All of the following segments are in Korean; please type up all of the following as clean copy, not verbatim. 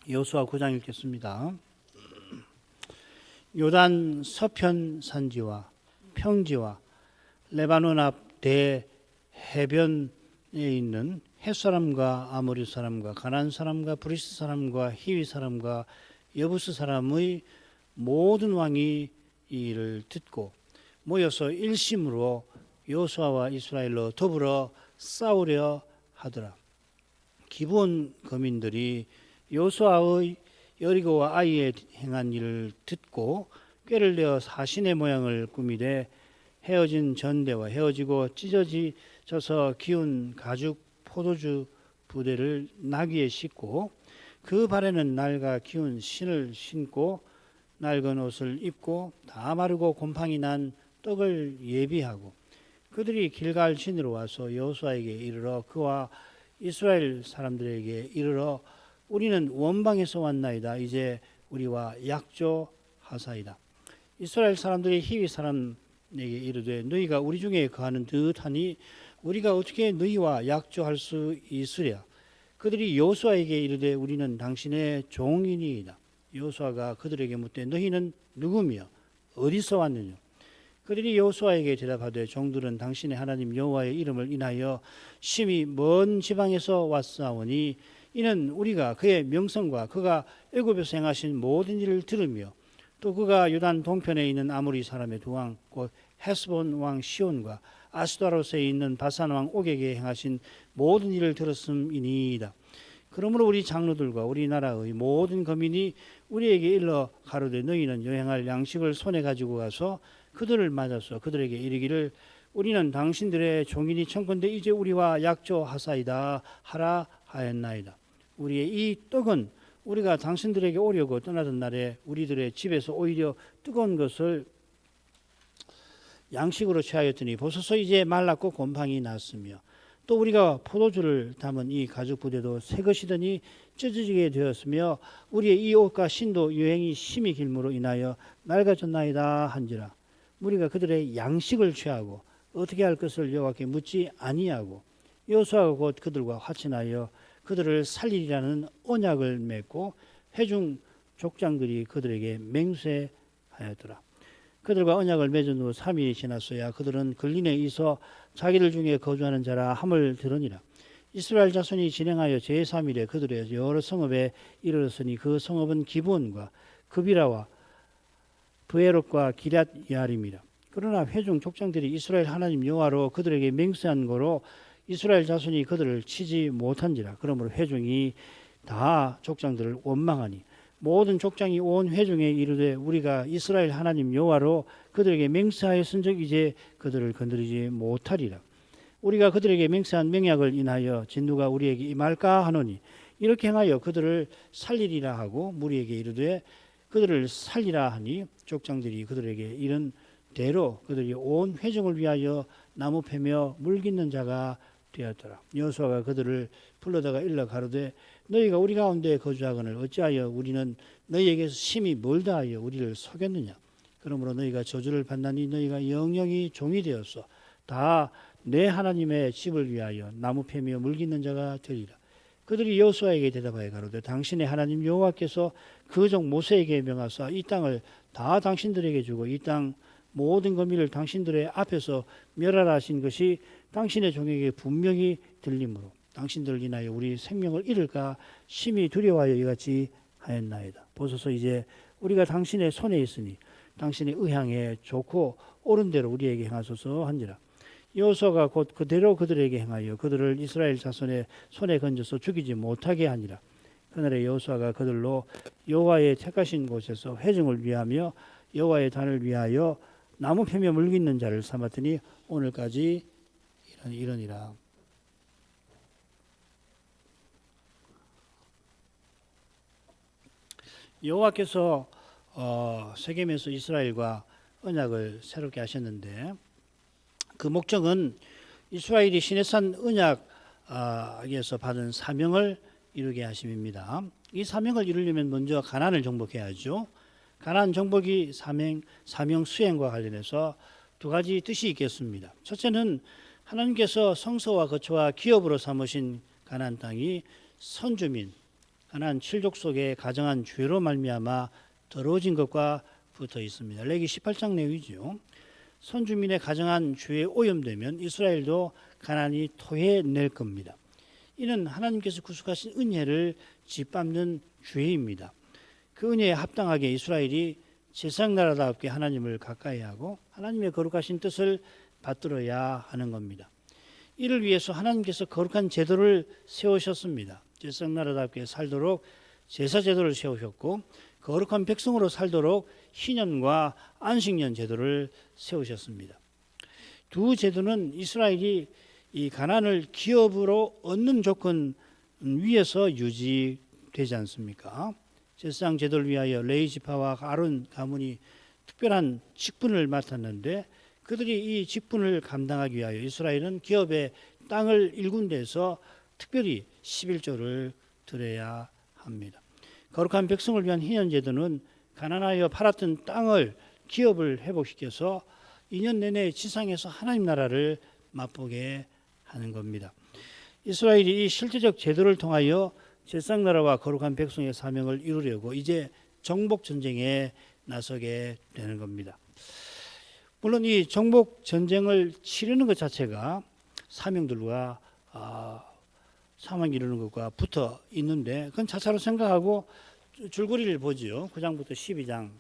여호수아 9장 읽겠습니다. 요단 서편 산지와 평지와 레바논 앞 대해변에 있는 헷 사람과 아모리 사람과 가나안 사람과 브리스 사람과 히위 사람과 여부스 사람의 모든 왕이 이를 듣고 모여서 일심으로 여호수아와 이스라엘로 더불어 싸우려 하더라. 기브온 거민들이 여호수아의 여리고와 아이에 행한 일을 듣고 꾀를 내어 사신의 모양을 꾸미되 헤어진 전대와 헤어지고 찢어져서 기운 가죽 포도주 부대를 나귀에 싣고 그 발에는 낡아 기운 신을 신고 낡은 옷을 입고 다 마르고 곰팡이 난 떡을 예비하고 그들이 길갈 진으로 와서 여호수아에게 이르러 그와 이스라엘 사람들에게 이르러 우리는 원방에서 왔나이다. 이제 우리와 약조하사이다. 이스라엘 사람들이 히위 사람에게 이르되 너희가 우리 중에 거하는 듯하니 우리가 어떻게 너희와 약조할 수 있으랴. 그들이 여호수아에게 이르되 우리는 당신의 종이니이다. 여호수아가 그들에게 묻되 너희는 누구며 어디서 왔느냐. 그들이 여호수아에게 대답하되 종들은 당신의 하나님 여호와의 이름을 인하여 심히 먼 지방에서 왔사오니 이는 우리가 그의 명성과 그가 애굽에서 행하신 모든 일을 들으며 또 그가 요단 동편에 있는 아모리 사람의 두 왕 곧 헤스본 왕 시온과 아스타롯에 있는 바산 왕 옥에게 행하신 모든 일을 들었음이니이다. 그러므로 우리 장로들과 우리나라의 모든 거민이 우리에게 일러 가로되 너희는 여행할 양식을 손에 가지고 가서 그들을 맞아서 그들에게 이르기를 우리는 당신들의 종이니 청컨대 이제 우리와 약조하사이다 하라 하였나이다. 우리의 이 떡은 우리가 당신들에게 오려고 떠나던 날에 우리들의 집에서 오히려 뜨거운 것을 양식으로 취하였더니 보소서 이제 말랐고 곰팡이 났으며 또 우리가 포도주를 담은 이 가죽 부대도 새 것이더니 찢어지게 되었으며 우리의 이 옷과 신도 유행이 심히 길므로 인하여 낡아졌나이다 한지라. 우리가 그들의 양식을 취하고 어떻게 할 것을 여호와께 묻지 아니하고 여호수아가 곧 그들과 화친하여 그들을 살리리라는 언약을 맺고 회중 족장들이 그들에게 맹세하였더라. 그들과 언약을 맺은 후 3일이 지났어야 그들은 근린에 있어 자기들 중에 거주하는 자라 함을 들으니라. 이스라엘 자손이 진행하여 제3일에 그들의 여러 성읍에 이르렀으니 그 성읍은 기브온과 그비라와 브에롯과 기럇 야림이라. 그러나 회중 족장들이 이스라엘 하나님 여호와로 그들에게 맹세한 거로 이스라엘 자손이 그들을 치지 못한지라. 그러므로 회중이 다 족장들을 원망하니 모든 족장이 온 회중에 이르되 우리가 이스라엘 하나님 여호와로 그들에게 맹세하였은즉 이제 그들을 건드리지 못하리라. 우리가 그들에게 맹세한 맹약을 인하여 진노가 우리에게 임할까 하노니 이렇게 행하여 그들을 살리리라 하고 무리에게 이르되 그들을 살리라 하니 족장들이 그들에게 이른 대로 그들이 온 회중을 위하여 나무 패며 물 깃는 자가 되었더라. 여호수아가 그들을 불러다가 일러 가로되 너희가 우리 가운데 거주하거늘 어찌하여 우리는 너희에게서 심히 멀다 하여 우리를 속였느냐. 그러므로 너희가 저주를 받나니 너희가 영영이 종이 되었어 다 내 하나님의 집을 위하여 나무 패며 물 깃는 자가 되리라. 그들이 여호수아에게 대답하여 가로되 당신의 하나님 여호와께서 그 종 모세에게 명하사 이 땅을 다 당신들에게 주고 이 땅 모든 거민을 당신들의 앞에서 멸하라 하신 것이 당신의 종에게 분명히 들리므로 당신들을 인하여 우리 생명을 잃을까 심히 두려워하여 이같이 하였나이다. 보소서 이제 우리가 당신의 손에 있으니 당신의 의향에 좋고 옳은 대로 우리에게 행하소서 한지라. 여호수아가 곧 그대로 그들에게 행하여 그들을 이스라엘 자손의 손에 건져서 죽이지 못하게 하니라. 그날에 여호수아가 그들로 여호와의 택하신 곳에서 회중을 위하며 여호와의 단을 위하여 나무 패며 물 깃는 자를 삼았더니 오늘까지 이러니라. 여호와께서 세겜에서 이스라엘과 언약을 새롭게 하셨는데 그 목적은 이스라엘이 시내산 언약에서 받은 사명을 이루게 하심입니다. 이 사명을 이루려면 먼저 가나안을 정복해야죠. 가나안 정복이 사명 수행과 관련해서 두 가지 뜻이 있겠습니다. 첫째는 하나님께서 성소와 거처와 기업으로 삼으신 가나안 땅이 선주민 가나안 7족 속에 가정한 죄로 말미암아 더러워진 것과 붙어 있습니다. 레기 18장 내용이죠. 선주민의 가정한 죄에 오염되면 이스라엘도 가나안이 토해낼 겁니다. 이는 하나님께서 구속하신 은혜를 짓밟는 죄입니다. 그 은혜에 합당하게 이스라엘이 제사장나라답게 하나님을 가까이하고 하나님의 거룩하신 뜻을 받들어야 하는 겁니다. 이를 위해서 하나님께서 거룩한 제도를 세우셨습니다. 제사장나라답게 살도록 제사제도를 세우셨고 거룩한 백성으로 살도록 희년과 안식년 제도를 세우셨습니다. 두 제도는 이스라엘이 이 가나안을 기업으로 얻는 조건 위에서 유지되지 않습니까? 제사장 제도를 위하여 레위 지파와 아론 가문이 특별한 직분을 맡았는데 그들이 이 직분을 감당하기 위하여 이스라엘은 기업의 땅을 일군데서 특별히 11조를 드려야 합니다. 거룩한 백성을 위한 희년 제도는 가난하여 팔았던 땅을 기업을 회복시켜서 2년 내내 지상에서 하나님 나라를 맛보게 하는 겁니다. 이스라엘이 이 실제적 제도를 통하여 제사장 나라와 거룩한 백성의 사명을 이루려고 이제 정복 전쟁에 나서게 되는 겁니다. 물론 이 정복 전쟁을 치르는 것 자체가 사명들과 사명 이루는 것과 붙어 있는데 그건 차차로 생각하고 줄거리를 보지요. 9장부터 12장.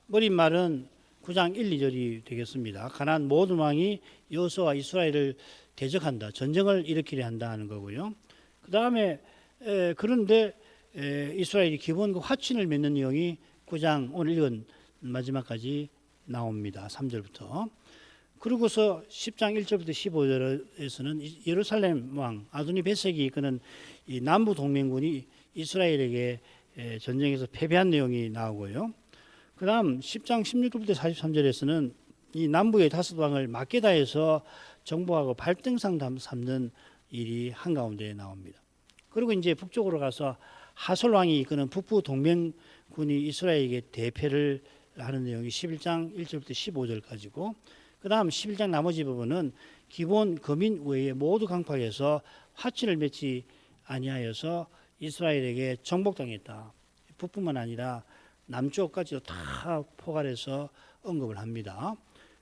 머릿말은 9장 1, 2절이 되겠습니다. 가나안 모든 왕이 여호수아와 이스라엘을 대적한다. 전쟁을 일으키려 한다 하는 거고요. 그 다음에 그런데 이스라엘이 기본과 화친을 맺는 내용이 9장 오늘 읽은 마지막까지 나옵니다. 3절부터. 그러고서 10장 1절부터 15절에서는 예루살렘 왕 아도니 베섹이 이끄는 이 남부 동맹군이 이스라엘에게 전쟁에서 패배한 내용이 나오고요. 그 다음 10장 16절부터 43절에서는 이 남부의 다섯 왕을 막게다에서 정복하고 발등상 삼는 일이 한가운데 나옵니다. 그리고 이제 북쪽으로 가서 하솔 왕이 이끄는 북부 동맹군이 이스라엘에게 대패를 하는 내용이 11장 1절부터 15절까지고 그 다음 11장 나머지 부분은 기본 거민 외에 모두 강팍해서 화친을 맺지 아니하여서 이스라엘에게 정복당했다. 북뿐만 아니라 남쪽까지도 다 포괄해서 언급을 합니다.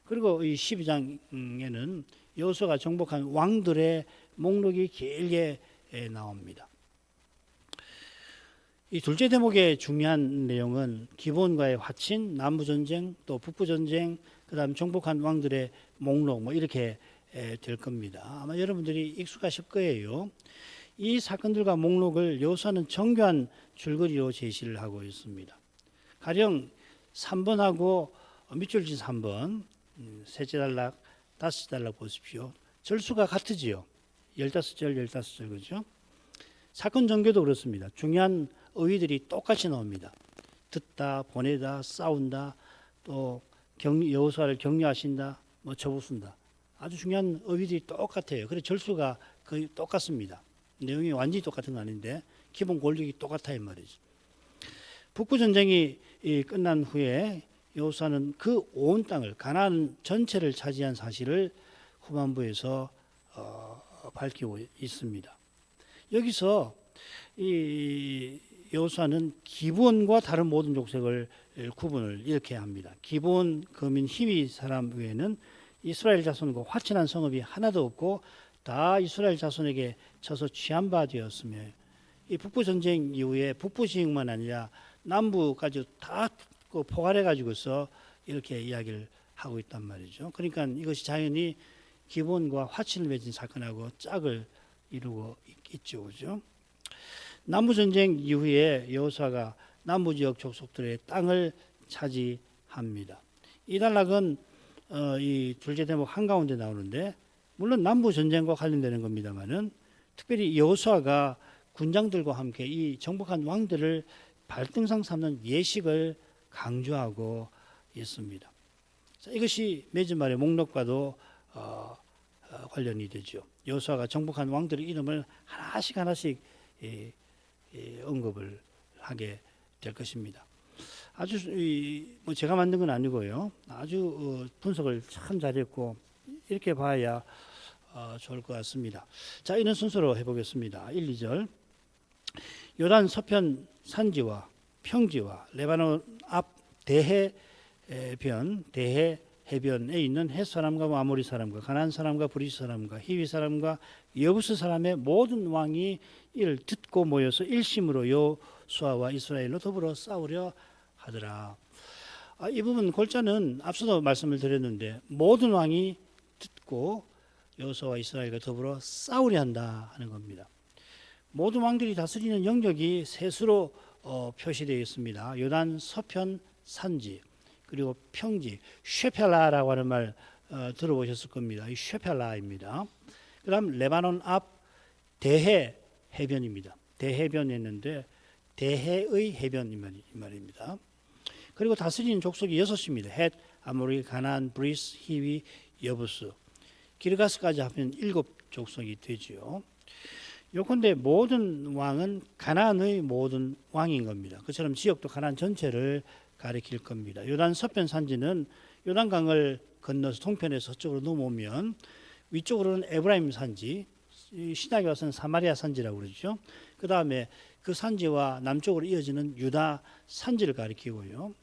그리고 이 12장에는 여호수아가 정복한 왕들의 목록이 길게 나옵니다. 이 둘째 대목의 중요한 내용은 기본과의 화친, 남부전쟁, 또 북부전쟁, 그 다음 정복한 왕들의 목록 뭐 이렇게 될 겁니다. 아마 여러분들이 익숙하실 거예요. 이 사건들과 목록을 여호수아는 정교한 줄거리로 제시를 하고 있습니다. 가령 3번하고 밑줄 진 3번, 셋째 단락, 다섯째 단락 보십시오. 절수가 같으지요. 15절, 15절 그죠? 사건 전개도 그렇습니다. 중요한 어휘들이 똑같이 나옵니다. 듣다, 보내다, 싸운다, 또 여호수아를 격려하신다, 뭐 저부순다. 아주 중요한 어휘들이 똑같아요. 그래서 절수가 거의 똑같습니다. 내용이 완전히 똑같은 건 아닌데 기본 골격이 똑같아요 말이죠. 북부 전쟁이 끝난 후에 여호수아는 그 온 땅을 가나안 전체를 차지한 사실을 후반부에서 밝히고 있습니다. 여기서 이 여호수아는 기본과 다른 모든 족속을 구분을 이렇게 합니다. 기본, 거민, 히위 사람 외에는 이스라엘 자손과 화친한 성읍이 하나도 없고 다 이스라엘 자손에게 쳐서 취한 바 되었으며 이 북부 전쟁 이후에 북부 지역만 아니라 남부까지 다 포괄해 가지고서 이렇게 이야기를 하고 있단 말이죠. 그러니까 이것이 자연히 기본과 화친을 맺은 사건하고 짝을 이루고 있죠, 그죠? 남부 전쟁 이후에 여호수아가 남부 지역 족속들의 땅을 차지합니다. 이 단락은 이 둘째 대목 한가운데 나오는데 물론 남부 전쟁과 관련되는 겁니다만은 특별히 여호수아가 군장들과 함께 이 정복한 왕들을 발등상 삼는 예식을 강조하고 있습니다. 자, 이것이 매주말의 목록과도 관련이 되죠. 여호수아가 정복한 왕들의 이름을 하나씩 언급을 하게 될 것입니다. 아주 뭐 제가 만든 건 아니고요. 아주 분석을 참 잘했고 이렇게 봐야 좋을 것 같습니다. 자, 이런 순서로 해보겠습니다. 1, 2절. 요단 서편 산지와 평지와 레바논 앞 대해 해변에 있는 헷 사람과 아모리 사람과 가나안 사람과 브리스 사람과 히위 사람과 여부스 사람의 모든 왕이 이를 듣고 모여서 일심으로 여호수아와 이스라엘로 더불어 싸우려 하더라. 이 부분 골자는 앞서도 말씀을 드렸는데 모든 왕이 듣고 여호수아와 이스라엘과 더불어 싸우려 한다 하는 겁니다. 모든 왕들이 다스리는 영역이 셋으로 표시되어 있습니다. 요단 서편 산지, 그리고 평지, 쉐펠라라고 하는 말 들어보셨을 겁니다. 이 쉐펠라입니다. 그다음 레바논 앞 대해 해변입니다. 대해변이었는데 대해의 해변 이 말입니다. 그리고 다스리는 족속이 6입니다. 헷, 아모리, 가나안, 브리스, 히위, 여부스, 기르가스까지 하면 7족속이 되지요. 요컨대 모든 왕은 가나안의 모든 왕인 겁니다. 그처럼 지역도 가나안 전체를 가리킬 겁니다. 요단 서편 산지는 요단강을 건너서 동편에서 서쪽으로 넘어오면 위쪽으로는 에브라임 산지, 신약에 와서는 사마리아 산지라고 그러죠. 그 다음에 그 산지와 남쪽으로 이어지는 유다 산지를 가리키고요.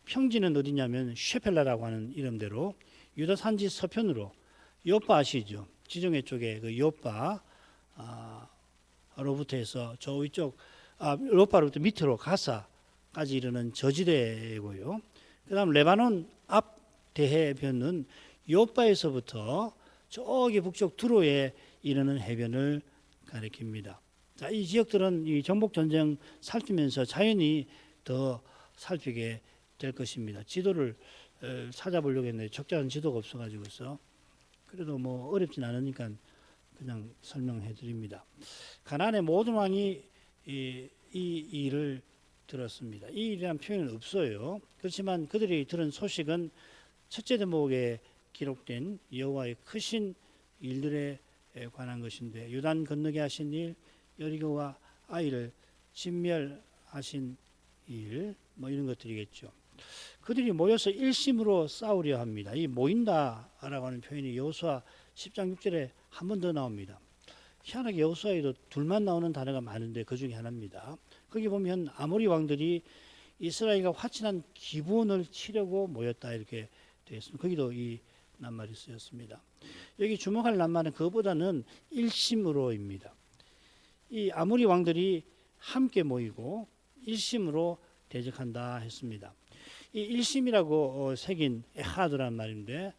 평지는 어디냐면 쉐펠라라고 하는 이름대로 유다 산지 서편으로 요빠 아시죠? 지정해 쪽에 그 요빠 로부터 해서 저 위쪽 요빠로부터 밑으로 가사까지 이르는 저지대고요. 그다음 레바논 앞 대해변은 요빠에서부터 저기 북쪽 두로에 이르는 해변을 가리킵니다. 자, 이 지역들은 이 정복 전쟁 살피면서 자연히 더 살피게 될 것입니다. 지도를 찾아보려고 했는데 적절한 지도가 없어가지고서 그래도 뭐 어렵진 않으니까 그냥 설명해 드립니다. 가나안의 모든 왕이 이 일을 들었습니다. 이 일이라는 표현은 없어요. 그렇지만 그들이 들은 소식은 첫째 대목에 기록된 여호와의 크신 일들에 관한 것인데 요단 건너게 하신 일, 여리고와 아이를 진멸하신 일, 뭐 이런 것들이겠죠. 그들이 모여서 일심으로 싸우려 합니다. 이 모인다라고 하는 표현이 여호수아 10장 6절에 한 번 더 나옵니다. 희한하게 여호수아에도 둘만 나오는 단어가 많은데 그 중에 하나입니다. 거기 보면 아모리 왕들이 이스라엘과 화친한 기분을 치려고 모였다 이렇게 되어 있습니다. 거기도 이 낱말이 쓰였습니다. 여기 주목할 낱말은 그것보다는 일심으로입니다. 이 아모리 왕들이 함께 모이고 일심으로 대적한다 했습니다. 이 일심이라고 새긴 에하드라는 말인데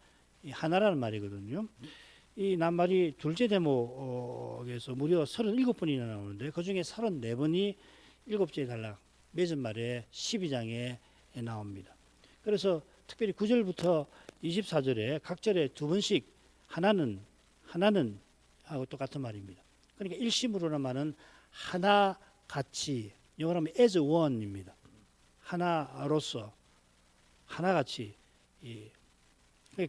하나라는 말이거든요. 이 낱말이 둘째 대목에서 무려 37번이나 나오는데 그중에 34번이 일곱째 단락 맺은 말에 12장에 나옵니다. 그래서 특별히 9절부터 24절에 각 절에 두 번씩 하나는 하고 똑같은 말입니다. 그러니까 일심으로라는 말은 하나같이, 영어로 하면 as one입니다. 하나로서, 하나같이.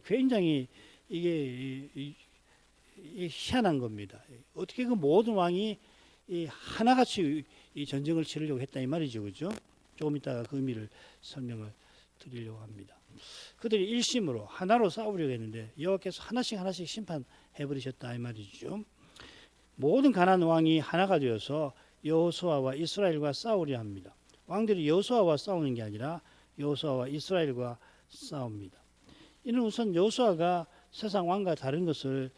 굉장히 이게 희한한 겁니다. 어떻게 그 모든 왕이 하나같이 이 전쟁을 치르려고 했다 이 말이죠, 그죠? 조금 이따가 그 의미를 설명을 드리려고 합니다. 그들이 일심으로 하나로 싸우려고 했는데 여호와께서 하나씩 심판해 버리셨다 이 말이죠. 모든 가나안 왕이 하나가 되어서 여호수아와 이스라엘과 싸우려 합니다. 왕들이 여호수아와 싸우는 게 아니라 여호수아와 이스라엘과 싸웁니다. 이는 우선 여호수아가 세상 왕과 다른 것을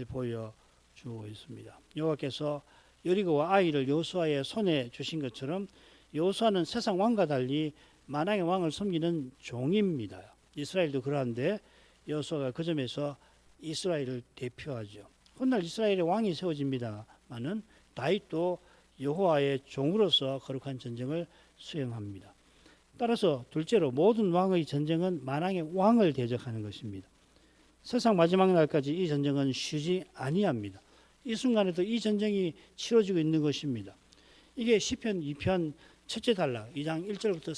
보여주고 있습니다. 여호와께서 여리고와 아이를 여호수아의 손에 주신 것처럼 여호수아는 세상 왕과 달리 만왕의 왕을 섬기는 종입니다. 이스라엘도 그러한데 여호수아가 그 점에서 이스라엘을 대표하죠. 훗날 이스라엘의 왕이 세워집니다마는 다윗도 여호와의 종으로서 거룩한 전쟁을 수행합니다. 따라서 둘째로 모든 왕의 전쟁은 만왕의 왕을 대적하는 것입니다. 세상 마지막 날까지 이 전쟁은 쉬지 아니합니다. 이 순간에도 이 전쟁이 치러지고 있는 것입니다. 이게 시편 2편 첫째 단락 2장 1절부터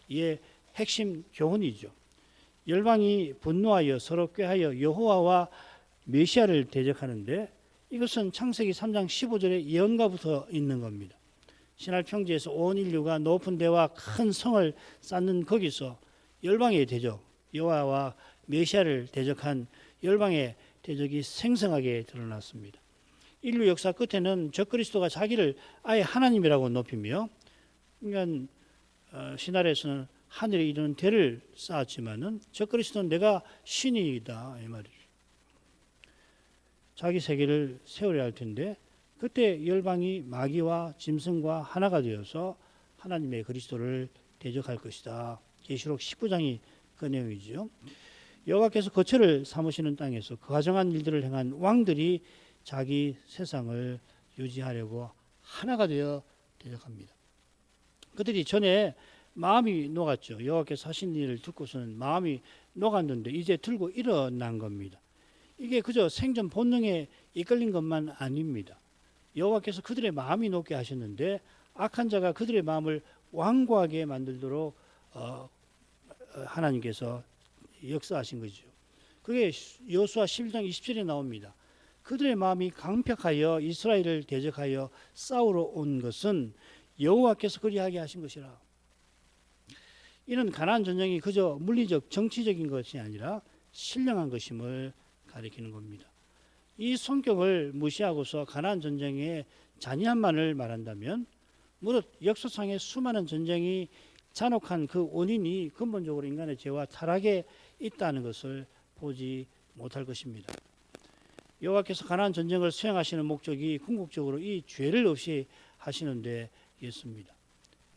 3절까지의 핵심 교훈이죠. 열방이 분노하여 서로 꾀하여 여호와와 메시아를 대적하는데 이것은 창세기 3장 15절의 예언과 붙어 있는 겁니다. 신할 평지에서 온 인류가 높은 데와 큰 성을 쌓는 거기서 열방의 대적, 여호와와 메시아를 대적한 열방의 대적이 생생하게 드러났습니다. 인류 역사 끝에는 적그리스도가 자기를 아예 하나님이라고 높이며, 그러니까 신할에서는 하늘에 이르는 대를 쌓았지만은 적그리스도는 내가 신이다 이 말이죠. 자기 세계를 세우려 할 텐데 그때 열방이 마귀와 짐승과 하나가 되어서 하나님의 그리스도를 대적할 것이다. 계시록 19장이 그 내용이죠. 여호와께서 거처를 삼으시는 땅에서 그 가정한 일들을 행한 왕들이 자기 세상을 유지하려고 하나가 되어 대적합니다. 그들이 전에 마음이 녹았죠. 여호와께서 하신 일을 듣고서는 마음이 녹았는데 이제 들고 일어난 겁니다. 이게 그저 생존 본능에 이끌린 것만 아닙니다. 여호와께서 그들의 마음이 녹게 하셨는데 악한 자가 그들의 마음을 완고하게 만들도록 하나님께서 역사하신 거죠. 그게 여호수아 11장 20절에 나옵니다. 그들의 마음이 강팍하여 이스라엘을 대적하여 싸우러 온 것은 여호와께서 그리하게 하신 것이라. 이는 가나안 전쟁이 그저 물리적 정치적인 것이 아니라 신령한 것임을 가리키는 겁니다. 이 성격을 무시하고서 가나안 전쟁의 잔인함만을 말한다면 무릇 역사상의 수많은 전쟁이 잔혹한 그 원인이 근본적으로 인간의 죄와 타락에 있다는 것을 보지 못할 것입니다. 여호와께서 가나안 전쟁을 수행하시는 목적이 궁극적으로 이 죄를 없이 하시는 데 있습니다.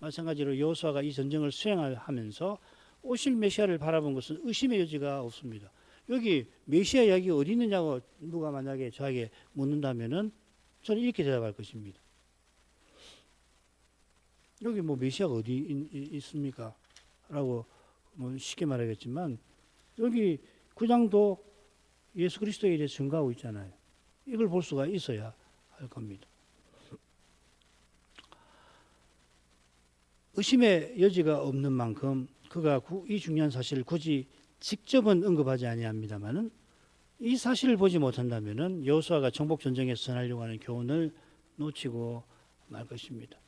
마찬가지로 여호수아가 이 전쟁을 수행하면서 오실 메시아를 바라본 것은 의심의 여지가 없습니다. 여기 메시아 이야기 어디 있느냐고 누가 만약에 저에게 묻는다면은 저는 이렇게 대답할 것입니다. 여기 뭐 메시아가 어디 있습니까? 라고 뭐 쉽게 말하겠지만 여기 구장도 예수 그리스도에 대해 증거하고 있잖아요. 이걸 볼 수가 있어야 할 겁니다. 의심의 여지가 없는 만큼 그가 이 중요한 사실을 굳이 직접은 언급하지 아니합니다만은 이 사실을 보지 못한다면은 여호수아가 정복 전쟁에서 전하려고 하는 교훈을 놓치고 말 것입니다.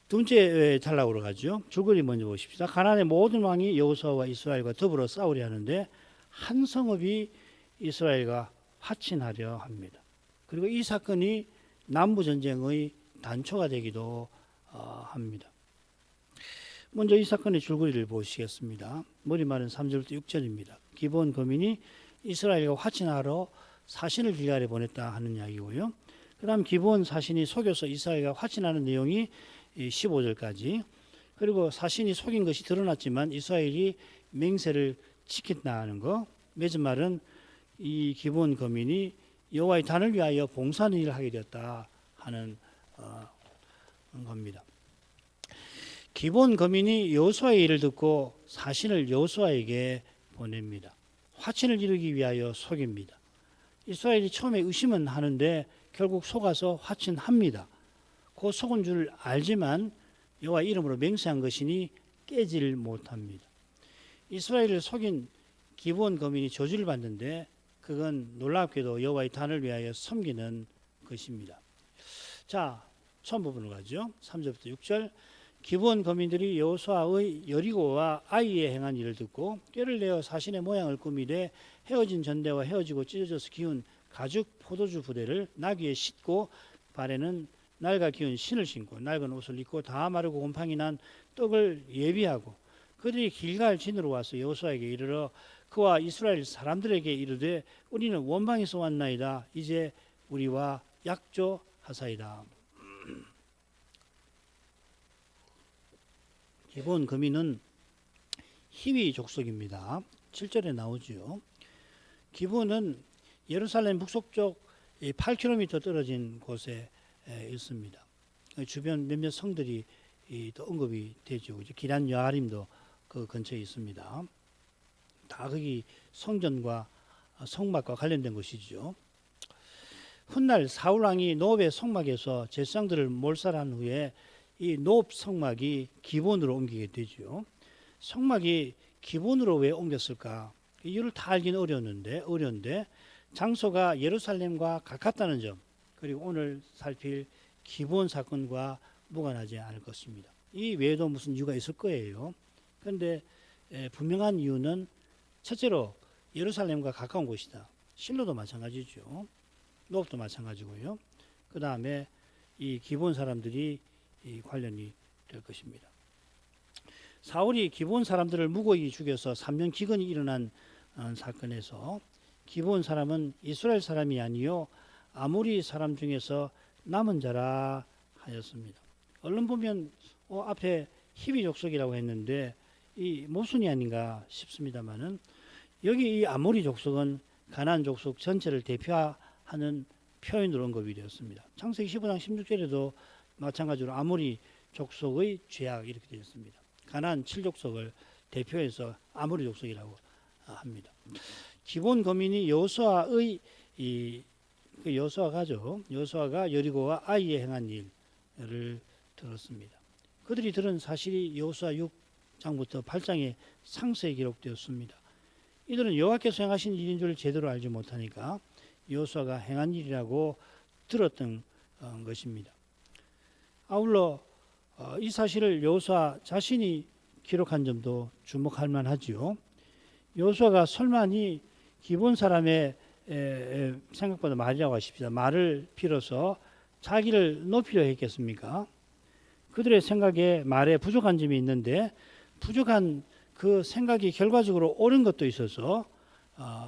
두 번째 단락으로 가죠. 줄거리 먼저 보십시다. 가나안의 모든 왕이 여호수아와 이스라엘과 더불어 싸우려 하는데 한 성읍이 이스라엘과 화친하려 합니다. 그리고 이 사건이 남부 전쟁의 단초가 되기도 합니다. 먼저 이 사건의 줄거리를 보시겠습니다. 머리말은 3절부터 6절입니다. 기브온 거민이 이스라엘과 화친하러 사신을 길갈에 보냈다 하는 이야기고요. 그 다음 기브온 사신이 속여서 이스라엘과 화친하는 내용이 15절까지, 그리고 사신이 속인 것이 드러났지만 이스라엘이 맹세를 지킨다는 거, 맺은 말은 이 기브온 거민이 여호와의 단을 위하여 봉사하는 일을 하게 되었다 하는 겁니다. 기브온 거민이 여호수아의 일을 듣고 사신을 여호수아에게 보냅니다. 화친을 이루기 위하여 속입니다. 이스라엘이 처음에 의심은 하는데 결국 속아서 화친합니다. 그 속은 줄 알지만 여호와 이름으로 맹세한 것이니 깨질 못합니다. 이스라엘을 속인 기브온 거민이 저주를 받는데 그건 놀랍게도 여호와의 단을 위하여 섬기는 것입니다. 자, 처음 부분으로 가죠. 3절부터 6절. 기브온 거민들이 여호수아의 여리고와 아이에 행한 일을 듣고 꾀를 내어 사신의 모양을 꾸미되 헤어진 전대와 헤어지고 찢어져서 기운 가죽 포도주 부대를 나귀에 싣고 발에는 낡아 기운 신을 신고 낡은 옷을 입고 다 마르고 곰팡이 난 떡을 예비하고 그들이 길갈 진으로 와서 여호수아에게 이르러 그와 이스라엘 사람들에게 이르되 우리는 원방에서 왔나이다. 이제 우리와 약조하사이다. 기브온 거민은 히위 족속입니다. 7절에 나오죠. 기브온은 예루살렘 북서쪽 8km 떨어진 곳에 있습니다. 주변 몇몇 성들이 또 언급이 되죠. 기란 여아림도 그 근처에 있습니다. 다 거기 성전과 성막과 관련된 곳이죠. 훗날 사울 왕이 노브의 성막에서 제사장들을 몰살한 후에 이 노브 성막이 기본으로 옮기게 되죠. 성막이 기본으로 왜 옮겼을까? 이유를 다 알기는 어려운데 장소가 예루살렘과 가깝다는 점, 그리고 오늘 살필 기브온 사건과 무관하지 않을 것입니다. 이 외에도 무슨 이유가 있을 거예요. 그런데 분명한 이유는 첫째로 예루살렘과 가까운 곳이다. 실로도 마찬가지죠. 노업도 마찬가지고요. 그 다음에 이 기본 사람들이 이 관련이 될 것입니다. 사울이 기본 사람들을 무고히 죽여서 3년 기근이 일어난 사건에서 기본 사람은 이스라엘 사람이 아니요 아모리 사람 중에서 남은 자라 하였습니다. 얼른 보면 앞에 히비 족속이라고 했는데 이 모순이 아닌가 싶습니다만은 여기 이 아모리 족속은 가나안 족속 전체를 대표하는 표현으로 언급이 되었습니다. 창세기 15장 16절에도 마찬가지로 아모리 족속의 죄악 이렇게 되어 있습니다. 가나안 7족속을 대표해서 아모리 족속이라고 합니다. 기본 거민이 여호수아의 여호수아가죠. 여호수아가 여리고와 아이에 행한 일을 들었습니다. 그들이 들은 사실이 여호수아 6장부터 8장에 상세히 기록되었습니다. 이들은 여호와께서 행하신 일인 줄 제대로 알지 못하니까 여호수아가 행한 일이라고 들었던 것입니다. 아울러 이 사실을 여호수아 자신이 기록한 점도 주목할 만하지요. 여호수아가 설마니 기본 사람의 생각보다 말이라고 하십시다. 말을 빌어서 자기를 높이려 했겠습니까? 그들의 생각에 말에 부족한 점이 있는데 부족한 그 생각이 결과적으로 옳은 것도 있어서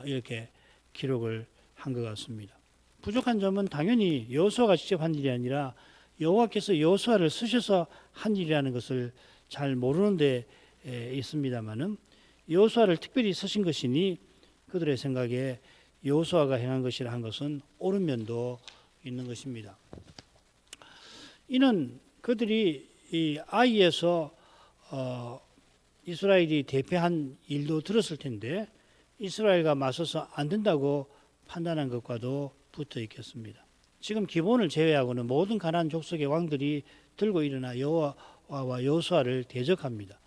이렇게 기록을 한 것 같습니다. 부족한 점은 당연히 여호수아가 직접 한 일이 아니라 여호와께서 여호수아를 쓰셔서 한 일이라는 것을 잘 모르는 데 있습니다마는 여호수아를 특별히 쓰신 것이니 그들의 생각에 여호수아가 행한 것이라 한 것은 옳은 면도 있는 것입니다. 이는 그들이 이 아이에서 이스라엘이 대표한 일도 들었을 텐데 이스라엘과 맞서서 안 된다고 판단한 것과도 붙어 있겠습니다. 지금 기본을 제외하고는 모든 가나안 족속의 왕들이 들고 일어나 여호와와 여호수아를 대적합니다.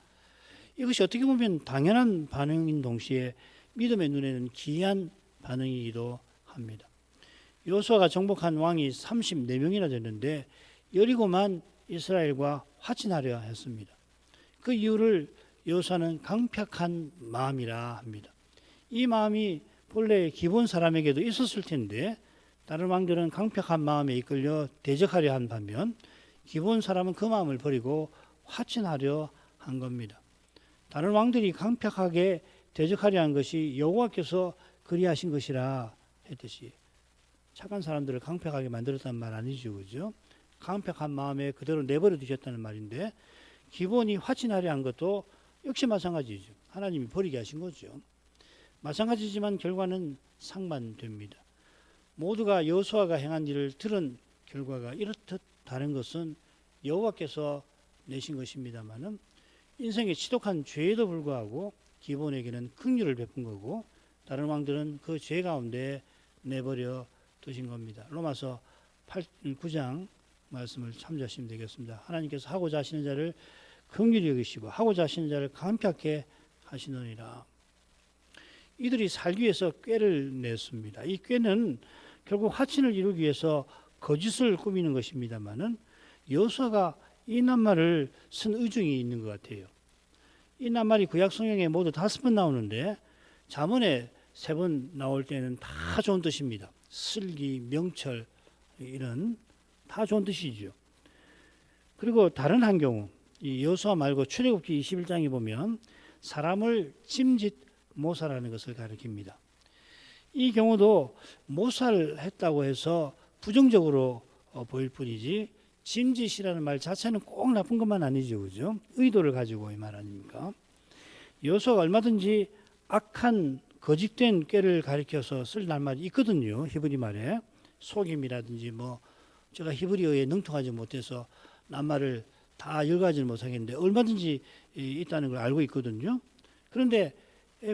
이것이 어떻게 보면 당연한 반응인 동시에 믿음의 눈에는 기이한 반응이기도 합니다. 여호수아가 정복한 왕이 34명이나 되는데 여리고만 이스라엘과 화친하려 했습니다. 그 이유를 여호수아는 강팍한 마음이라 합니다. 이 마음이 본래 기본 사람에게도 있었을 텐데 다른 왕들은 강팍한 마음에 이끌려 대적하려 한 반면 기본 사람은 그 마음을 버리고 화친하려 한 겁니다. 다른 왕들이 강팍하게 대적하려 한 것이 여호와께서 그리하신 것이라 했듯이 착한 사람들을 강팍하게 만들었다는 말 아니죠, 그죠? 강팍한 마음에 그대로 내버려 두셨다는 말인데 기본이 화친하려 한 것도 역시 마찬가지죠. 하나님이 버리게 하신 거죠. 마찬가지지만 결과는 상반됩니다. 모두가 여호수아가 행한 일을 들은 결과가 이렇듯 다른 것은 여호와께서 내신 것입니다마는 인생의 지독한 죄에도 불구하고 기본에게는 긍휼을 베푼 거고 다른 왕들은 그 죄 가운데 내버려 두신 겁니다. 로마서 9장 말씀을 참조하시면 되겠습니다. 하나님께서 하고자 하시는 자를 긍휼히 여기시고 하고자 하시는 자를 강팍하게 하시느니라. 이들이 살기 위해서 꾀를 냈습니다. 이 꾀는 결국 화친을 이루기 위해서 거짓을 꾸미는 것입니다마는 여호수아가 이 낱말을 쓴 의중이 있는 것 같아요. 이 낱말이 구약 성경에 모두 5번 나오는데 잠언에 3번 나올 때는 다 좋은 뜻입니다. 슬기, 명철 이런 다 좋은 뜻이죠. 그리고 다른 한 경우 이 여호수아 말고 출애굽기 21장에 보면 사람을 짐짓 모살하는 것을 가리킵니다. 이 경우도 모살했다고 해서 부정적으로 보일 뿐이지 짐짓이라는 말 자체는 꼭 나쁜 것만 아니죠, 그죠? 의도를 가지고 이 말 아닙니까? 여호수아가 얼마든지 악한 거짓된 꾀를 가리켜서 쓸 낱말이 있거든요. 히브리 말에 속임이라든지 뭐 제가 히브리어에 능통하지 못해서 낱말을 다 읽어가지는 못하겠는데 얼마든지 있다는 걸 알고 있거든요. 그런데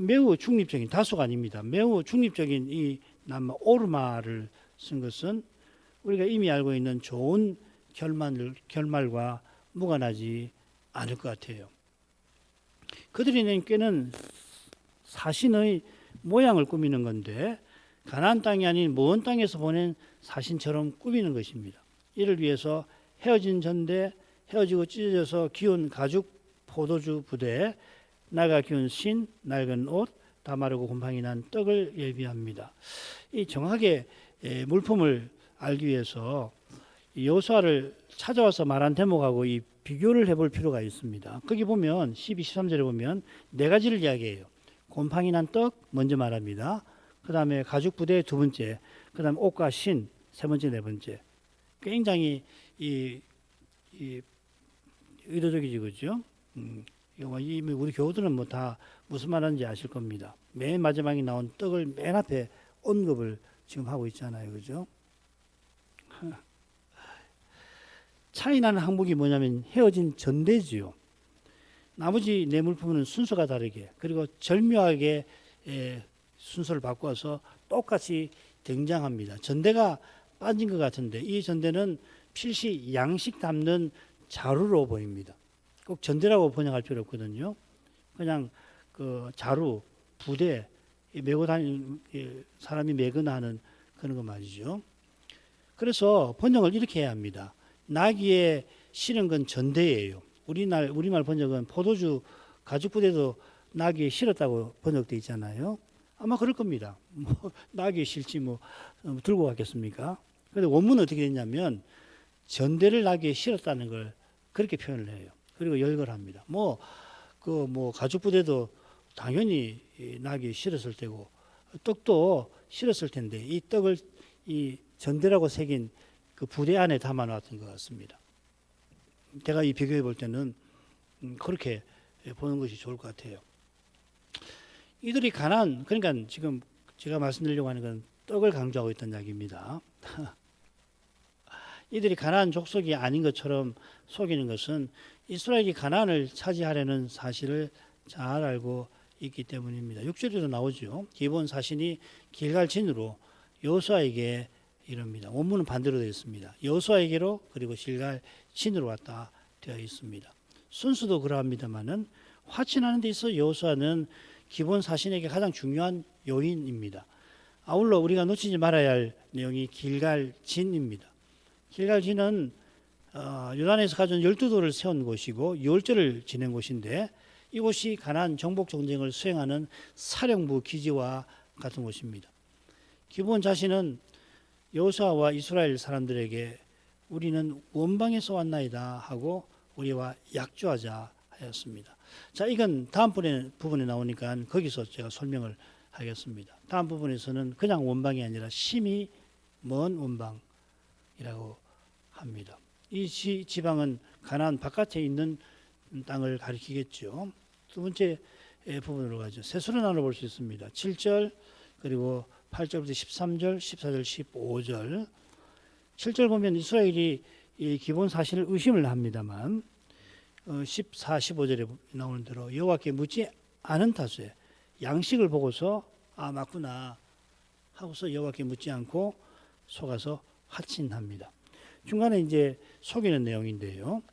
매우 중립적인 다수가 아닙니다. 매우 중립적인 이 낱말 오르마를 쓴 것은 우리가 이미 알고 있는 좋은 결말과 무관하지 않을 것 같아요. 그들이 낸 꾀는 사신의 모양을 꾸미는 건데 가나안 땅이 아닌 먼 땅에서 보낸 사신처럼 꾸미는 것입니다. 이를 위해서 헤어진 전대, 헤어지고 찢어져서 기운 가죽 포도주 부대, 나가 기운 신, 낡은 옷, 다 마르고 곰팡이 난 떡을 예비합니다. 이 정확하게 물품을 알기 위해서 여호수아를 찾아와서 말한 대목하고 이 비교를 해볼 필요가 있습니다. 거기 보면 12, 13절에 보면 네 가지를 이야기해요. 곰팡이 난 떡 먼저 말합니다. 그 다음에 가죽 부대 두 번째, 그 다음에 옷과 신 세 번째, 네 번째. 굉장히 이 의도적이지, 그죠? 우리 교우들은 뭐 다 무슨 말하는지 아실 겁니다. 맨 마지막에 나온 떡을 맨 앞에 언급을 지금 하고 있잖아요, 그죠? 차이 나는 항목이 뭐냐면 헤어진 전대지요. 나머지 네 물품은 순서가 다르게 그리고 절묘하게 순서를 바꿔서 똑같이 등장합니다. 전대가 빠진 것 같은데 이 전대는 필시 양식 담는 자루로 보입니다. 꼭 전대라고 번역할 필요 없거든요. 그냥 그 자루, 부대 메고 다니는 사람이 메거나 하는 그런 거 말이죠. 그래서 번역을 이렇게 해야 합니다. 나귀에 실은 건 전대예요. 우리말 번역은 포도주 가죽 부대도 나귀에 실었다고 번역되어 있잖아요. 아마 그럴 겁니다. 뭐 나귀에 실지 뭐 들고 갔겠습니까? 그런데 원문은 어떻게 됐냐면 전대를 나귀에 실었다는 걸 그렇게 표현을 해요. 그리고 열거합니다. 가죽 부대도 당연히 나귀에 실었을 테고 떡도 실었을 텐데 이 떡을 이 전대라고 새긴 그 부대 안에 담아 놨던 것 같습니다. 제가 이 비교해 볼 때는 그렇게 보는 것이 좋을 것 같아요. 이들이 그러니까 지금 제가 말씀드리려고 하는 건 떡을 강조하고 있던 이야기입니다. 이들이 가나안 족속이 아닌 것처럼 속이는 것은 이스라엘이 가나안을 차지하려는 사실을 잘 알고 있기 때문입니다. 6절에도 나오죠. 기본 사신이 길갈 진으로 여호수아에게 이럽니다. 원문은 반대로 되어 있습니다. 여호수아에게로 그리고 길갈 진으로 왔다 되어 있습니다. 순수도 그러합니다만은 화친하는 데 있어 여호수아는 기본 사신에게 가장 중요한 요인입니다. 아울러 우리가 놓치지 말아야 할 내용이 길갈 진입니다. 길갈 진은 요단에서 가져온 12돌을 세운 곳이고 6월절을 지낸 곳인데 이곳이 가나안 정복 전쟁을 수행하는 사령부 기지와 같은 곳입니다. 기브온 자신은 여호수아와 이스라엘 사람들에게 우리는 원방에서 왔나이다 하고 우리와 약조하자 하였습니다. 자, 이건 다음 부분에 나오니까 거기서 제가 설명을 하겠습니다. 다음 부분에서는 그냥 원방이 아니라 심히 먼 원방이라고 합니다. 이 지방은 가나안 바깥에 있는 땅을 가리키겠죠. 두 번째 부분으로 가죠. 세수로 나눠볼 수 있습니다. 7절 그리고 8절부터 13절, 14절, 15절. 7절 보면 이스라엘이 이 기본 사실을 의심을 합니다만 14, 15절에 나오는 대로 여호와께 묻지 않은 탓에 양식을 보고서 맞구나 하고서 여호와께 묻지 않고 속아서 화친합니다. 중간에 이제 속이는 내용인데요.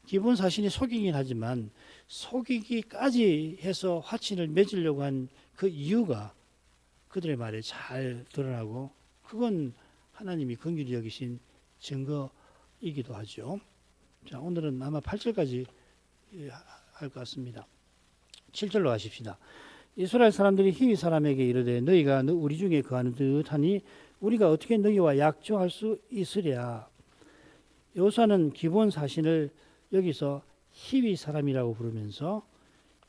기본 사실이 속이긴 하지만 속이기까지 해서 화친을 맺으려고 한 그 이유가 그들의 말에 잘 드러나고 그건 하나님이 긍휼히 여기신 증거이기도 하죠. 자, 오늘은 아마 8절까지 할 것 같습니다. 7절로 가십시다. 이스라엘 사람들이 히위 사람에게 이르되 너희가 우리 중에 거하는 듯하니 우리가 어떻게 너희와 약조할 수 있으랴. 여호수아는 기본 사신을 여기서 히위 사람이라고 부르면서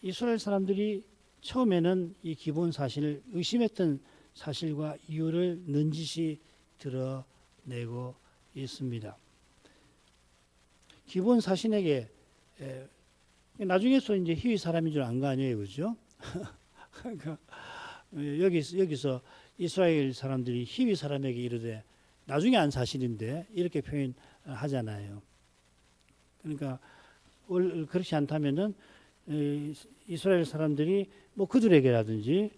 이스라엘 사람들이 처음에는 이 기본 사신을 의심했던 사실과 이유를 넌지시 드러내고 있습니다. 기본 사신에게 나중에서 이제 히위 사람인 줄 안 거 아니에요, 그죠? 그러니까 여기서 이스라엘 사람들이 히위 사람에게 이르되 나중에 안 사실인데 이렇게 표현하잖아요. 그러니까 그렇지 않다면은 이스라엘 사람들이 뭐 그들에게라든지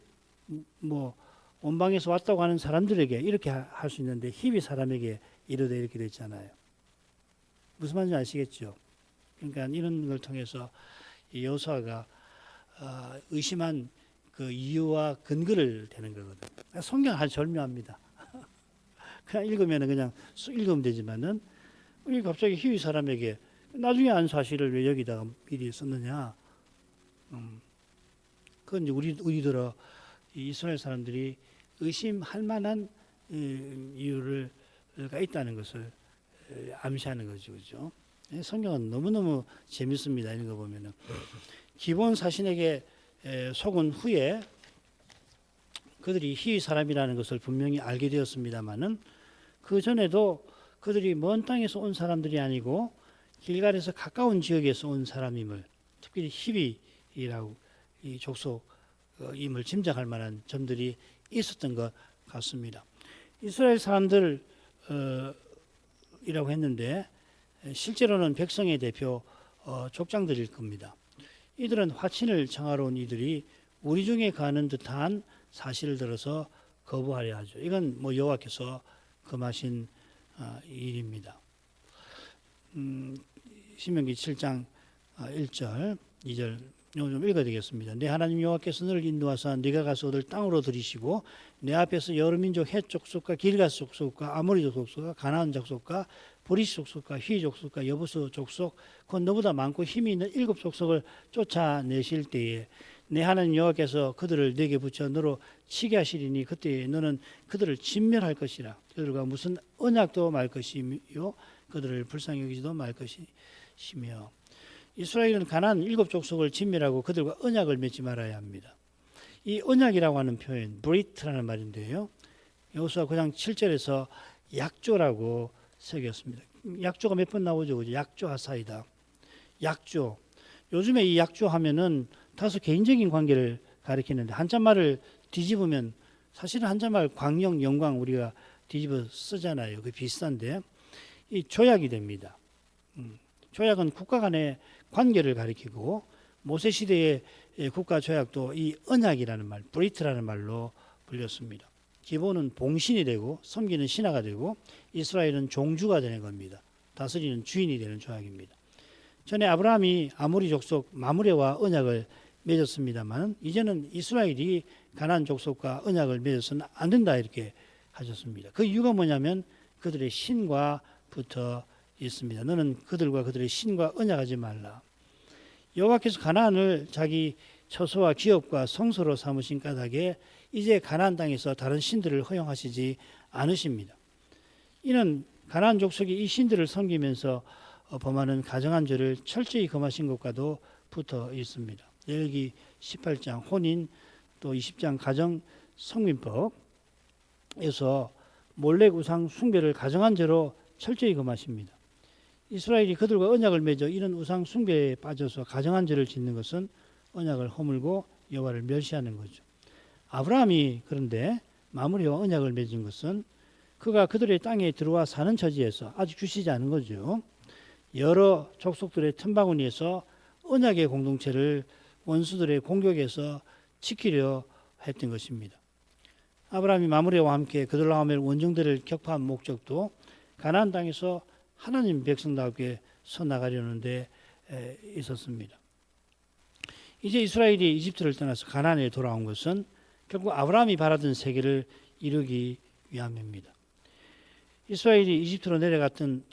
뭐 원방에서 왔다고 하는 사람들에게 이렇게 할 수 있는데 히위 사람에게 이르되 이렇게 됐잖아요. 무슨 말인지 아시겠죠? 그러니까 이런 걸 통해서 여호수아가 의심한 그 이유와 근거를 대는 거거든요. 성경 아주 절묘합니다. 그냥 읽으면 그냥 읽으면 되지만은 우리 갑자기 히위 사람에게 나중에 안 사실을 왜 여기다가 미리 썼느냐? 그건 이제 우리들어 이 이스라엘 사람들이 의심할 만한 이유가 있다는 것을 암시하는 거죠, 그렇죠? 성경은 너무너무 재밌습니다. 이런 거 보면은 기브온 사신에게 속은 후에 그들이 히위 사람이라는 것을 분명히 알게 되었습니다만은 그 전에도 그들이 먼 땅에서 온 사람들이 아니고 길갈에서 가까운 지역에서 온 사람임을, 특별히 히위라고 이 족속임을 짐작할 만한 점들이 있었던 것 같습니다. 이스라엘 사람들이라고 했는데 실제로는 백성의 대표 족장들일 겁니다. 이들은 화친을 청하러 온 이들이 우리 중에 가는 듯한 사실을 들어서 거부하려 하죠. 이건 뭐 여호와께서 금하신 일입니다. 신명기 7장 1절 2절 좀 읽어야 되겠습니다. 내 하나님 여호와께서 너를 인도하사 네가 가서 얻을 땅으로 들이시고 내 앞에서 여러 민족 헷 족속과 길가스 족속과 아모리 족속과 가나안 족속과 브리스 족속과 휘 족속과 여부스 족속 곧 너보다 많고 힘이 있는 7 족속을 쫓아내실 때에 내 하나님 여호와께서 그들을 내게 붙여 너로 치게 하시리니 그때 너는 그들을 진멸할 것이라. 그들과 무슨 언약도 말 것이며 그들을 불쌍히 여기지도 말 것이며. 이스라엘은 가나안 7 족속을 진멸하고 그들과 언약을 맺지 말아야 합니다. 이 언약이라고 하는 표현, 브리트라는 말인데요. 여호수아 9장 7절에서 약조라고 새겼습니다. 약조가 몇 번 나오죠, 그죠? 약조하사이다. 약조. 요즘에 이 약조하면은 다소 개인적인 관계를 가리키는데 한자말을 뒤집으면 사실은 한자말 광영, 영광 우리가 뒤집어 쓰잖아요. 그 비슷한데 이 조약이 됩니다. 조약은 국가 간의 관계를 가리키고 모세 시대의 국가 조약도 이 언약이라는 말, 브리트라는 말로 불렸습니다. 기본은 봉신이 되고 섬기는 신하가 되고 이스라엘은 종주가 되는 겁니다. 다스리는 주인이 되는 조약입니다. 전에 아브라함이 아모리 족속 마므레와 언약을 맺었습니다만 이제는 이스라엘이 가나안 족속과 언약을 맺어서는 안 된다 이렇게 하셨습니다. 그 이유가 뭐냐면 그들의 신과 붙어 있습니다. 너는 그들과 그들의 신과 언약하지 말라. 여호와께서 가나안을 자기 처소와 기업과 성소로 삼으신 까닭에 이제 가나안 땅에서 다른 신들을 허용하시지 않으십니다. 이는 가나안 족속이 이 신들을 섬기면서 범하는 가정한 죄를 철저히 금하신 것과도 붙어 있습니다. 레위기 18장 혼인 또 20장 가정 성민법에서 몰렉 우상 숭배를 가정한 죄로 철저히 금하십니다. 이스라엘이 그들과 언약을 맺어 이런 우상 숭배에 빠져서 가정한 죄를 짓는 것은 언약을 허물고 여호와를 멸시하는 거죠. 아브라함이 그런데 마므레와 언약을 맺은 것은 그가 그들의 땅에 들어와 사는 처지에서 아직 주시지 않은 거죠. 여러 족속들의 틈바구니에서 언약의 공동체를 원수들의 공격에서 지키려 했던 것입니다. 아브라함이 마므레와 함께 그들라오멜 원정대를 격파한 목적도 가나안 땅에서 하나님 백성답게 서나가려는 데 있었습니다. 이제 이스라엘이 이집트를 떠나서 가나안에 돌아온 것은 결국 아브라함이 바라던 세계를 이루기 위함입니다. 이스라엘이 이집트로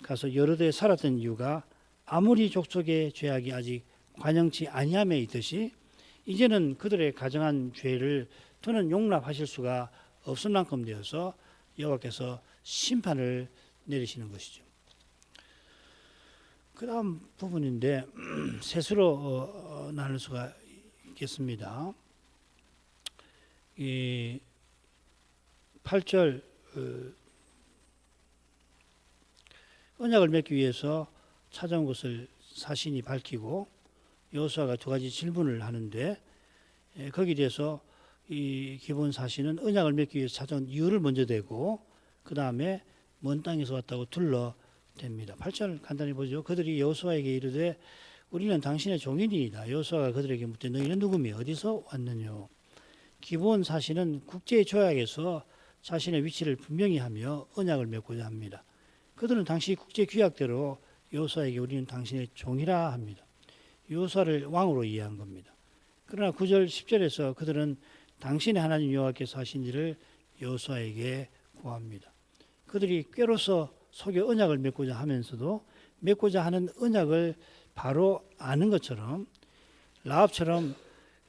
가서 여러 대 살았던 이유가 아모리 족속의 죄악이 아직 관영치 아니함에 있듯이 이제는 그들의 가정한 죄를 더는 용납하실 수가 없을 만큼 되어서 여호와께서 심판을 내리시는 것이죠. 그 다음 부분인데 셋으로 나눌 수가 있겠습니다. 이 8절 언약을 맺기 위해서 찾아온 것을 사신이 밝히고 여호수아가 2가지 질문을 하는데 거기에 대해서 이 기본 사신은 언약을 맺기 위해서 찾아온 이유를 먼저 대고 그 다음에 먼 땅에서 왔다고 둘러댑니다. 8절 간단히 보죠. 그들이 여호수아에게 이르되 우리는 당신의 종이니이다. 여호수아가 그들에게 묻되 너희는 누구며 어디서 왔느냐. 기본 사신은 국제 조약에서 자신의 위치를 분명히 하며 언약을 맺고자 합니다. 그들은 당시 국제 규약대로 여호수아에게 우리는 당신의 종이라 합니다. 여호수아를 왕으로 이해한 겁니다. 그러나 9절 10절에서 그들은 당신의 하나님 여호와께서 하신 일을 여호수아에게 구합니다. 그들이 꾀로서 속여 언약을 맺고자 하면서도 맺고자 하는 언약을 바로 아는 것처럼 라합처럼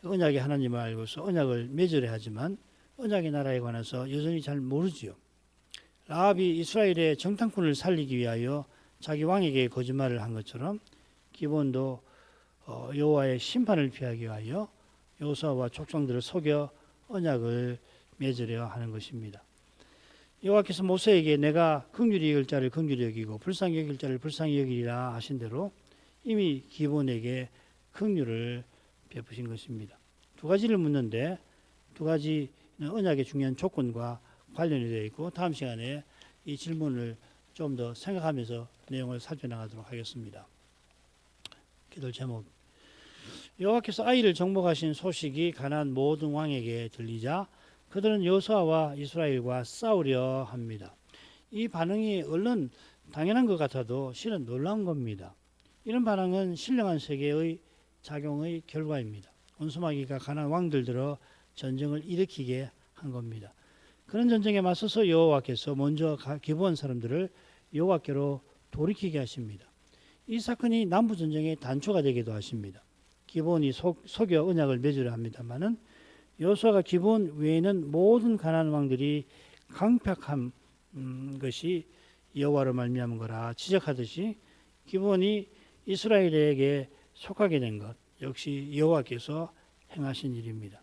언약의 하나님을 알고서 언약을 맺으려 하지만 언약의 나라에 관해서 여전히 잘 모르지요. 라합이 이스라엘의 정탐꾼을 살리기 위하여 자기 왕에게 거짓말을 한 것처럼 기본도 여호와의 심판을 피하기 위하여 여호수아와 족장들을 속여 언약을 맺으려 하는 것입니다. 여호와께서 모세에게 내가 긍휼히 여길 자를 긍휼히 여기고 불쌍히 여길 자를 불쌍히 여기리라 하신 대로 이미 기본에게 긍휼을 베푸신 것입니다. 두 가지를 묻는데 두 가지는 언약의 중요한 조건과 관련이 되어 있고 다음 시간에 이 질문을 좀 더 생각하면서 내용을 살펴나가도록 하겠습니다. 기도 제목. 여호와께서 아이를 정복하신 소식이 가나안 모든 왕에게 들리자 그들은 여호수아와 이스라엘과 싸우려 합니다. 이 반응이 얼른 당연한 것 같아도 실은 놀라운 겁니다. 이런 반응은 신령한 세계의 작용의 결과입니다. 원수마귀가 가나안 왕들 들어 전쟁을 일으키게 한 겁니다. 그런 전쟁에 맞서서 여호와께서 먼저 기브온 사람들을 여호와께로 돌이키게 하십니다. 이 사건이 남부 전쟁의 단초가 되기도 하십니다. 기브온이 속여 언약을 맺으려 합니다만은 여호수아가 기브온 외에는 모든 가나안 왕들이 강팍한 것이 여호와로 말미암은 거라 지적하듯이 기브온이 이스라엘에게 속하게 된 것 역시 여호와께서 행하신 일입니다.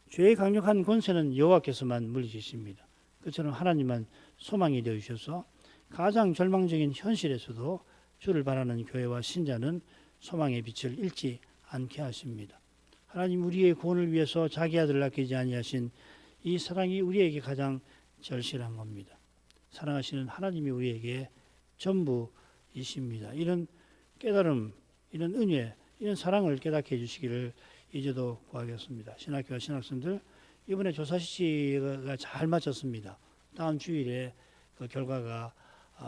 죄의 강력한 권세는 여호와께서만 물리치십니다. 그처럼 하나님만 소망이 되어 주셔서 가장 절망적인 현실에서도 주를 바라는 교회와 신자는 소망의 빛을 잃지 않게 하십니다. 하나님 우리의 구원을 위해서 자기 아들을 아끼지 아니하신 이 사랑이 우리에게 가장 절실한 겁니다. 사랑하시는 하나님이 우리에게 전부이십니다. 이런 깨달음, 이런 은혜, 이런 사랑을 깨닫게 해주시기를 이제도 구하겠습니다. 신학교와 신학생들 이번에 조사 실시가 잘 마쳤습니다. 다음 주일에 그 결과가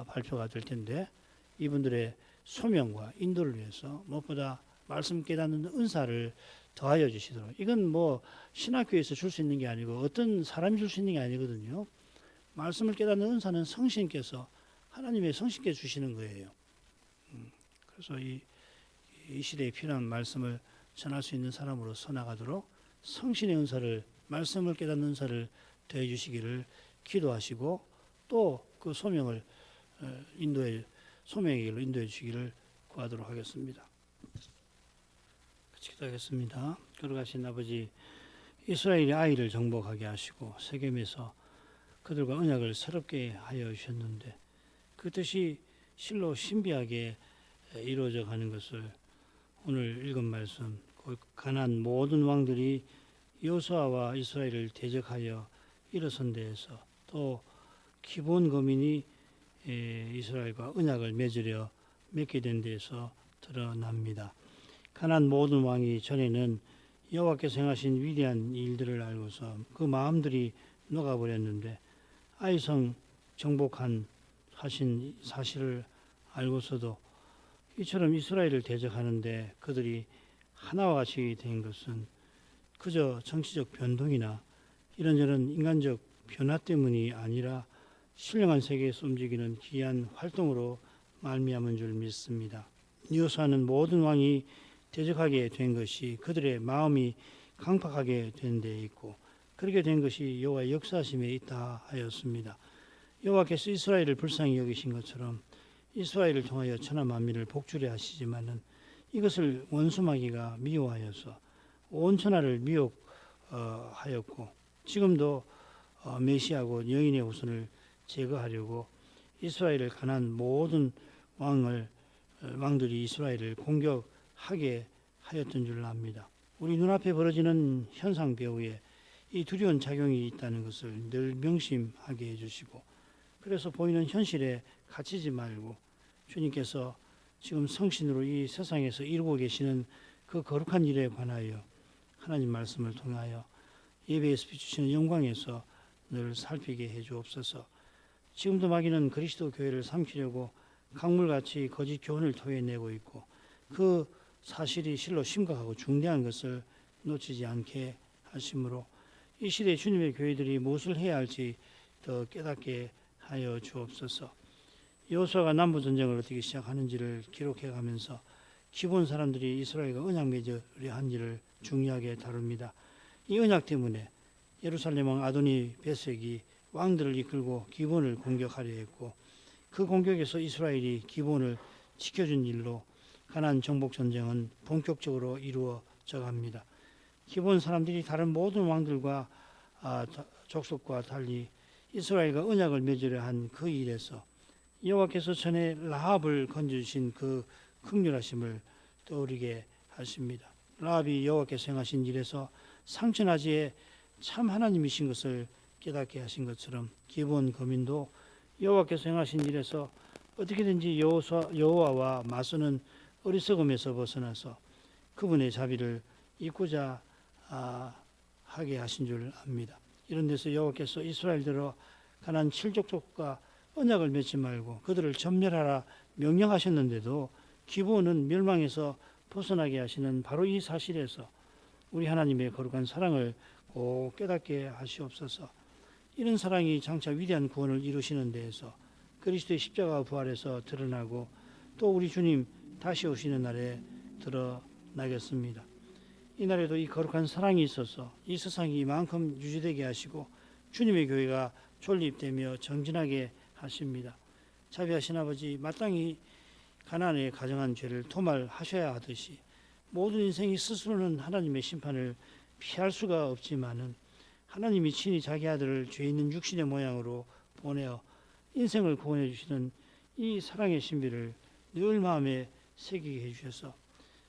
발표가 될 텐데 이분들의 소명과 인도를 위해서 무엇보다 말씀 깨닫는 은사를 더하여 주시도록. 이건 뭐 신학교에서 줄 수 있는 게 아니고 어떤 사람이 줄 수 있는 게 아니거든요. 말씀을 깨닫는 은사는 성신께서 하나님의 성신께 주시는 거예요. 그래서 이 시대에 필요한 말씀을 전할 수 있는 사람으로 서나가도록 성신의 은사를 말씀을 깨닫는 은사를 더해 주시기를 기도하시고 또 그 소명을 소명의 길로 인도해 주시기를 구하도록 하겠습니다. 같이 기도하겠습니다. 걸어가신 아버지 이스라엘의 아이를 정복하게 하시고 세겜에서 그들과 언약을 새롭게 하여 주셨는데 그 뜻이 실로 신비하게 이루어져 가는 것을 오늘 읽은 말씀 가나안 모든 왕들이 여호수아와 이스라엘을 대적하여 일어선 데에서 또 기브온 거민이 이스라엘과 언약을 맺게 된 데에서 드러납니다. 가나안 모든 왕이 전에는 여호와께서 행하신 위대한 일들을 알고서 그 마음들이 녹아버렸는데 아이성 정복하신 사실을 알고서도 이처럼 이스라엘을 대적하는데 그들이 하나와 같이 된 것은 그저 정치적 변동이나 이런저런 인간적 변화 때문이 아니라 신령한 세계에서 움직이는 귀한 활동으로 말미암은 줄 믿습니다. 여호수아는 모든 왕이 대적하게 된 것이 그들의 마음이 강팍하게 된 데 있고 그렇게 된 것이 여호와의 역사심에 있다 하였습니다. 여호와께서 이스라엘을 불쌍히 여기신 것처럼 이스라엘을 통하여 천하 만민을 복주려 하시지만은 이것을 원수마귀가 미워하여서 온 천하를 미혹하였고 지금도 메시아고 여인의 후손을 제거하려고 이스라엘을 가난 모든 왕들이 이스라엘을 공격하게 하였던 줄 압니다. 우리 눈앞에 벌어지는 현상 배후에 이 두려운 작용이 있다는 것을 늘 명심하게 해주시고 그래서 보이는 현실에 갇히지 말고 주님께서 지금 성신으로 이 세상에서 이루고 계시는 그 거룩한 일에 관하여 하나님 말씀을 통하여 예배에서 비추시는 영광에서 늘 살피게 해 주옵소서. 지금도 마귀는 그리스도 교회를 삼키려고 강물같이 거짓 교훈을 토해내고 있고 그 사실이 실로 심각하고 중대한 것을 놓치지 않게 하심으로 이 시대 주님의 교회들이 무엇을 해야 할지 더 깨닫게 하여 주옵소서. 여호수아가 남부 전쟁을 어떻게 시작하는지를 기록해 가면서 기본 사람들이 이스라엘과 언약 맺으려 한 일을 중요하게 다룹니다. 이 언약 때문에 예루살렘 왕 아도니 베섹이 왕들을 이끌고 기본을 공격하려 했고, 그 공격에서 이스라엘이 기본을 지켜준 일로 가나안 정복 전쟁은 본격적으로 이루어져 갑니다. 기본 사람들이 다른 모든 왕들과 족속과 달리 이스라엘과 언약을 맺으려 한 그 일에서 여호와께서 전에 라합을 건져주신 그 긍휼하심을 떠오르게 하십니다. 라합이 여호와께서 행하신 일에서 상천하지에 참 하나님이신 것을 깨닫게 하신 것처럼 기본 거민도 여호와께서 행하신 일에서 어떻게든지 여호와와 맞서는 어리석음에서 벗어나서 그분의 자비를 잊고자 하게 하신 줄 압니다. 이런 데서 여호와께서 이스라엘대로 가나안 7족속과 언약을 맺지 말고 그들을 전멸하라 명령하셨는데도 기본은 멸망에서 벗어나게 하시는 바로 이 사실에서 우리 하나님의 거룩한 사랑을 꼭 깨닫게 하시옵소서. 이런 사랑이 장차 위대한 구원을 이루시는 데에서 그리스도의 십자가 부활에서 드러나고 또 우리 주님 다시 오시는 날에 드러나겠습니다. 이 날에도 이 거룩한 사랑이 있어서 이 세상이 이만큼 유지되게 하시고 주님의 교회가 존립되며 정진하게 하십니다. 자비하신 아버지, 마땅히 가나안에 가정한 죄를 토말하셔야 하듯이 모든 인생이 스스로는 하나님의 심판을 피할 수가 없지만은 하나님이 친히 자기 아들을 죄 있는 육신의 모양으로 보내어 인생을 구원해 주시는 이 사랑의 신비를 늘 마음에 새기게 해주셔서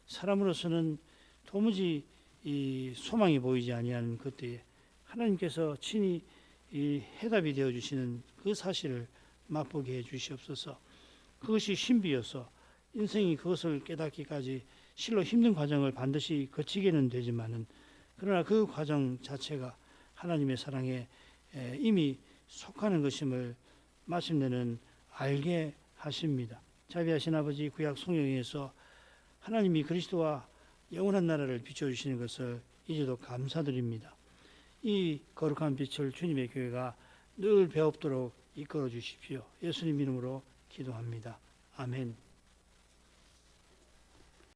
사람으로서는 도무지 이 소망이 보이지 아니하는 그때에 하나님께서 친히 이 해답이 되어 주시는 그 사실을 맛보게 해 주시옵소서. 그것이 신비여서 인생이 그것을 깨닫기까지 실로 힘든 과정을 반드시 거치게는 되지만은 그러나 그 과정 자체가 하나님의 사랑에 이미 속하는 것임을 마침내는 알게 하십니다. 자비하신 아버지, 구약 성경에서 하나님이 그리스도와 영원한 나라를 비춰주시는 것을 이제도 감사드립니다. 이 거룩한 빛을 주님의 교회가 늘 배웁도록 이끌어 주십시오. 예수님 이름으로 기도합니다. 아멘.